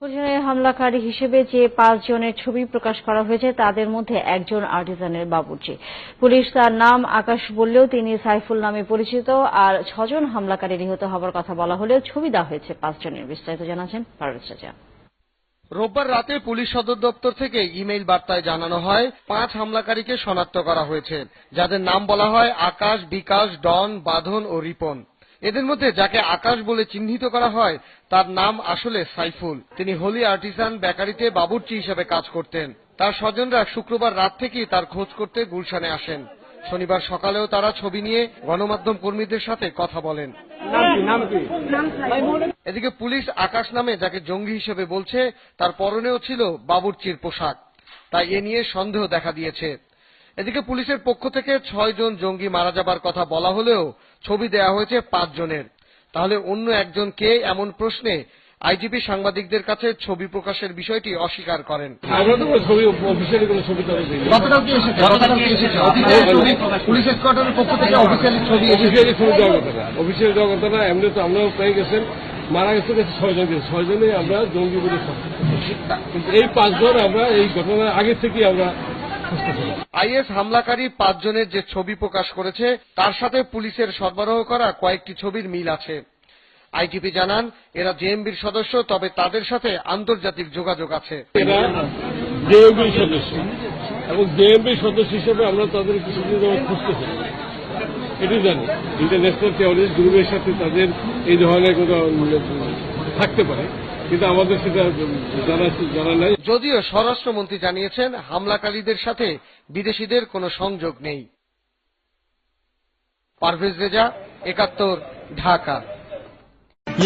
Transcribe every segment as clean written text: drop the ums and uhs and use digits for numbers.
গুলশানের হামলাকারী হিসেবে যে 5 জনের ছবি প্রকাশ করা হয়েছে তাদের মধ্যে একজন আর্টিজানের বাবুর্চি। পুলিশ তার নাম আকাশ বললেও তিনি সাইফুল নামে পরিচিত। আর 6 জন হামলাকারী নিহত হওয়ার কথা বলা হলেও ছবি দেওয়া হয়েছে 5 জনের। বিস্তারিত জানাচ্ছেন পারভেজ রাজা। রোববার রাতে পুলিশ সদর দপ্তর থেকে ইমেইল বার্তায় জানানো হয় 5 হামলাকারীকে শনাক্ত করা হয়েছে, যাদের নাম বলা হয় আকাশ, বিকাশ, ডন, বাঁধন ও রিপন। এদের মধ্যে যাকে আকাশ বলে চিহ্নিত করা হয় তার নাম আসলে সাইফুল। তিনি হোলি আর্টিসান বেকারিতে বাবুর্চি হিসেবে কাজ করতেন। তার স্বজনরা শুক্রবার রাত থেকেই তার খোঁজ করতে গুলশানে আসেন। শনিবার সকালেও তারা ছবি নিয়ে গণমাধ্যম কর্মীদের সাথে কথা বলেন। এদিকে পুলিশ আকাশ নামে যাকে জঙ্গি হিসেবে বলছে তার পরনেও ছিল বাবুর্চির পোশাক, তাই এ নিয়ে সন্দেহ দেখা দিয়েছে। এদিকে পুলিশের পক্ষ থেকে 6 জন জঙ্গি মারা যাবার কথা বলা হলেও ছবি দেয়া হয়েছে 5 জনের। তাহলে অন্য একজন কে, এমন প্রশ্নে আইজিপি সাংবাদিকদের কাছে ছবি প্রকাশের বিষয়টি অস্বীকার করেন। পুলিশ হেডকোয়ার্টারের পক্ষ থেকে অফিসিয়ালি ছবি দেওয়ার কথা না। এমনি তো আমরাও পেয়ে গেছেন, মারা গেছে 6 জন, 6 জনে আমরা জঙ্গি বলে কিন্তু এই 5 জন আমরা এই ঘটনার আগে থেকেই আমরা। আইএস হামলাকারী 5 জনের যে ছবি প্রকাশ করেছে তার সাথে পুলিশের সরবরাহ করা কয়েকটি ছবির মিল আছে। আইজিপি জানান এরা জেএমবির সদস্য, তবে তাদের সাথে আন্তর্জাতিক যোগাযোগ আছে। এরা জেএমবির সদস্য এবং জেএমবির সদস্য হিসেবে আমরা তাদের কিছুদিন খুঁজতেছি, এটি জানি ইন্টারন্যাশনাল টেররিস্ট গ্রুপের সাথে তাদের এই ধরনের কোনো থাকতে পারে, কিন্তু আমাদের সেটা জানা নাই। যদিও স্বরাষ্ট্রমন্ত্রী জানিয়েছেন হামলাকারীদের সাথে বিদেশিদের কোনো সংযোগ নেই। পারভেজ রেজা, 71, ঢাকা।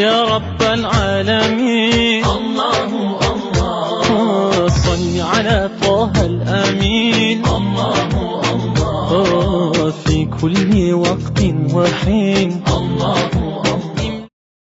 يا رب العالمين الله الله صل على طه الأمين الله الله في كل وقت وحين الله